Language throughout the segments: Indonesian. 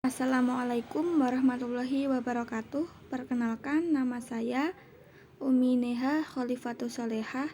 Assalamualaikum warahmatullahi wabarakatuh. Perkenalkan, nama saya Umi Neha Khalifatus Solehah,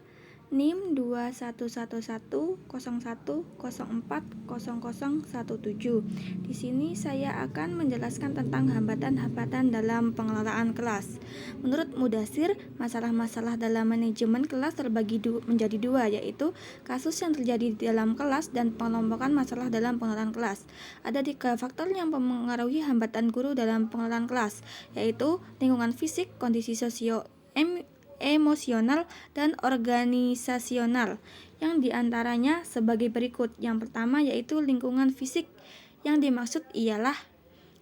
NIM 211101040017. Di sini saya akan menjelaskan tentang hambatan-hambatan dalam pengelolaan kelas. Menurut Mudasir, masalah-masalah dalam manajemen kelas terbagi menjadi dua, yaitu kasus yang terjadi di dalam kelas dan pengelompokan masalah dalam pengelolaan kelas. Ada 3 faktor yang mempengaruhi hambatan guru dalam pengelolaan kelas, yaitu lingkungan fisik, kondisi emosional, dan organisasional, yang diantaranya sebagai berikut. Yang pertama yaitu lingkungan fisik. Yang dimaksud ialah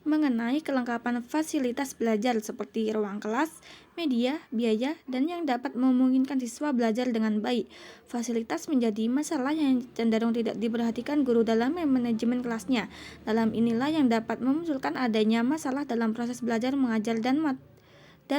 mengenai kelengkapan fasilitas belajar seperti ruang kelas, media, biaya, dan yang dapat memungkinkan siswa belajar dengan baik. Fasilitas menjadi masalah yang cenderung tidak diperhatikan guru dalam manajemen kelasnya. Dalam inilah yang dapat memunculkan adanya masalah dalam proses belajar mengajar dan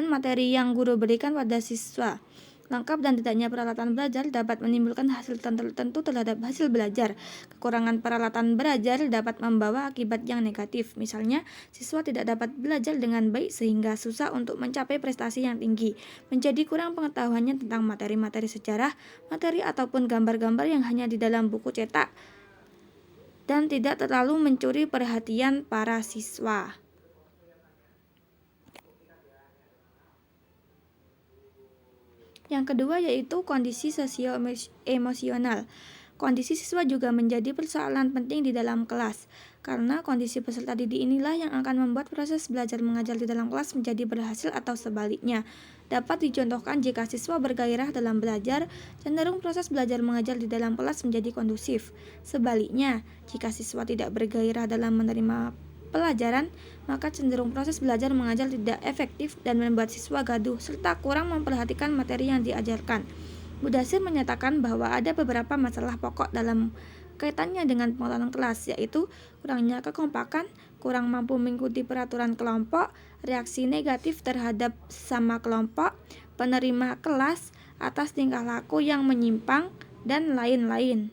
materi yang guru berikan pada siswa. Lengkap dan tidaknya peralatan belajar dapat menimbulkan hasil tertentu terhadap hasil belajar. Kekurangan peralatan belajar dapat membawa akibat yang negatif. Misalnya, siswa tidak dapat belajar dengan baik sehingga susah untuk mencapai prestasi yang tinggi. Menjadi kurang pengetahuannya tentang materi-materi sejarah, materi ataupun gambar-gambar yang hanya di dalam buku cetak, dan tidak terlalu mencuri perhatian para siswa. Yang kedua yaitu kondisi sosio-emosional. Kondisi siswa juga menjadi persoalan penting di dalam kelas, karena kondisi peserta didik inilah yang akan membuat proses belajar mengajar di dalam kelas menjadi berhasil atau sebaliknya. Dapat dicontohkan jika siswa bergairah dalam belajar, cenderung proses belajar mengajar di dalam kelas menjadi kondusif. Sebaliknya, jika siswa tidak bergairah dalam menerima pelajaran, maka cenderung proses belajar mengajar tidak efektif dan membuat siswa gaduh serta kurang memperhatikan materi yang diajarkan. Mudasir menyatakan bahwa ada beberapa masalah pokok dalam kaitannya dengan pengelolaan kelas, yaitu kurangnya kekompakan, kurang mampu mengikuti peraturan kelompok, reaksi negatif terhadap sesama kelompok, penerima kelas atas tingkah laku yang menyimpang, dan lain-lain.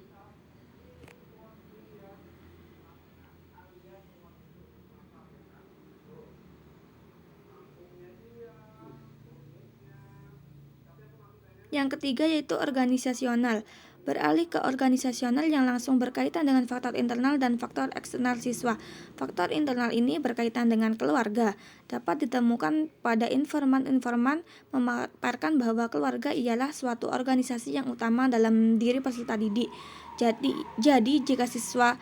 Yang ketiga yaitu organisasional. Beralih ke organisasional yang langsung berkaitan dengan faktor internal dan faktor eksternal siswa. Faktor internal ini berkaitan dengan keluarga. Dapat ditemukan pada informan-informan memaparkan bahwa keluarga ialah suatu organisasi yang utama dalam diri peserta didik. Jadi jika siswa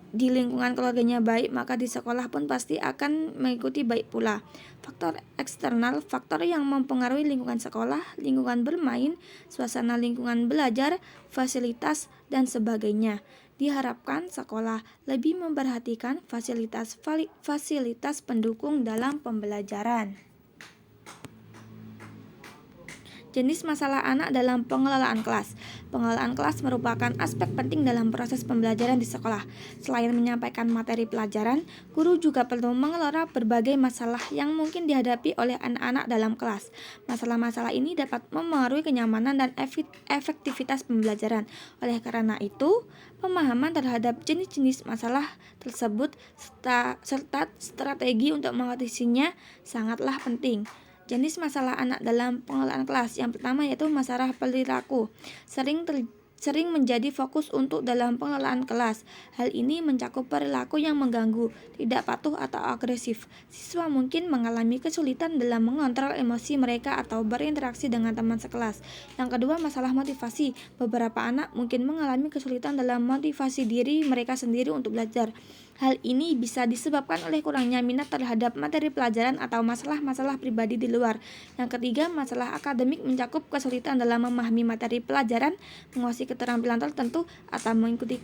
di lingkungan keluarganya baik, maka di sekolah pun pasti akan mengikuti baik pula. Faktor eksternal, faktor yang mempengaruhi lingkungan sekolah, lingkungan bermain, suasana lingkungan belajar, fasilitas, dan sebagainya. Diharapkan sekolah lebih memperhatikan fasilitas pendukung dalam pembelajaran. Jenis masalah anak dalam pengelolaan kelas. Pengelolaan kelas merupakan aspek penting dalam proses pembelajaran di sekolah. Selain menyampaikan materi pelajaran, guru juga perlu mengelola berbagai masalah yang mungkin dihadapi oleh anak-anak dalam kelas. Masalah-masalah ini dapat mempengaruhi kenyamanan dan efektivitas pembelajaran. Oleh karena itu, pemahaman terhadap jenis-jenis masalah tersebut serta strategi untuk mengatasinya sangatlah penting. Jenis masalah anak dalam pengelolaan kelas. Yang pertama yaitu masalah perilaku. Sering menjadi fokus untuk dalam pengelolaan kelas. Hal ini mencakup perilaku yang mengganggu, tidak patuh atau agresif. Siswa mungkin mengalami kesulitan dalam mengontrol emosi mereka atau berinteraksi dengan teman sekelas. Yang kedua, masalah motivasi. Beberapa anak mungkin mengalami kesulitan dalam motivasi diri mereka sendiri untuk belajar. Hal ini bisa disebabkan oleh kurangnya minat terhadap materi pelajaran atau masalah-masalah pribadi di luar. Yang ketiga, masalah akademik mencakup kesulitan dalam memahami materi pelajaran, menguasai keterampilan tertentu, atau mengikuti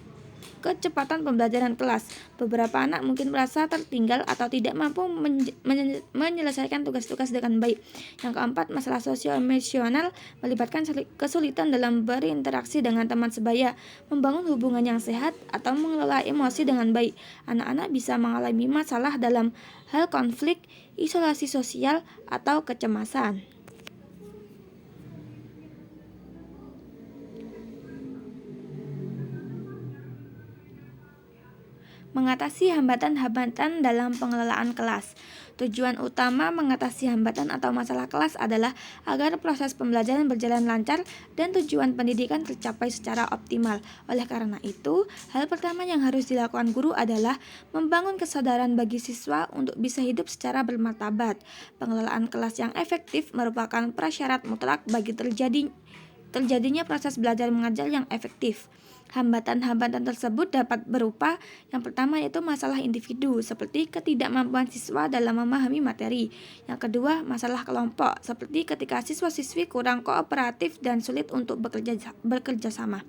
kecepatan pembelajaran kelas. Beberapa anak mungkin merasa tertinggal atau tidak mampu menyelesaikan tugas-tugas dengan baik. Yang keempat, masalah sosio-emosional melibatkan kesulitan dalam berinteraksi dengan teman sebaya, membangun hubungan yang sehat, atau mengelola emosi dengan baik. Anak-anak bisa mengalami masalah dalam hal konflik, isolasi sosial, atau kecemasan. Mengatasi hambatan-hambatan dalam pengelolaan kelas. Tujuan utama mengatasi hambatan atau masalah kelas adalah agar proses pembelajaran berjalan lancar dan tujuan pendidikan tercapai secara optimal. Oleh karena itu, hal pertama yang harus dilakukan guru adalah membangun kesadaran bagi siswa untuk bisa hidup secara bermartabat. Pengelolaan kelas yang efektif merupakan prasyarat mutlak bagi terjadinya proses belajar mengajar yang efektif. Hambatan-hambatan tersebut dapat berupa yang pertama yaitu masalah individu seperti ketidakmampuan siswa dalam memahami materi. Yang kedua, masalah kelompok seperti ketika siswa-siswi kurang kooperatif dan sulit untuk bekerja sama.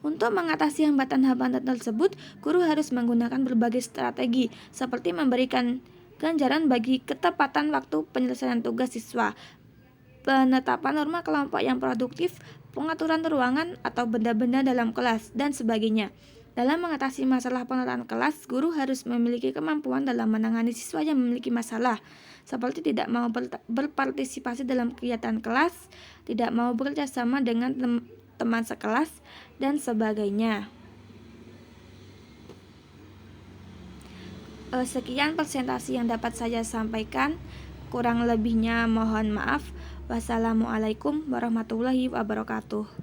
Untuk mengatasi hambatan-hambatan tersebut, guru harus menggunakan berbagai strategi seperti memberikan ganjaran bagi ketepatan waktu penyelesaian tugas siswa, penetapan norma kelompok yang produktif, pengaturan ruangan atau benda-benda dalam kelas, dan sebagainya. Dalam mengatasi masalah pengelolaan kelas, guru harus memiliki kemampuan dalam menangani siswa yang memiliki masalah, seperti tidak mau berpartisipasi dalam kegiatan kelas, tidak mau bekerja sama dengan teman sekelas, dan sebagainya. Sekian presentasi yang dapat saya sampaikan. Kurang lebihnya mohon maaf. Wassalamualaikum warahmatullahi wabarakatuh.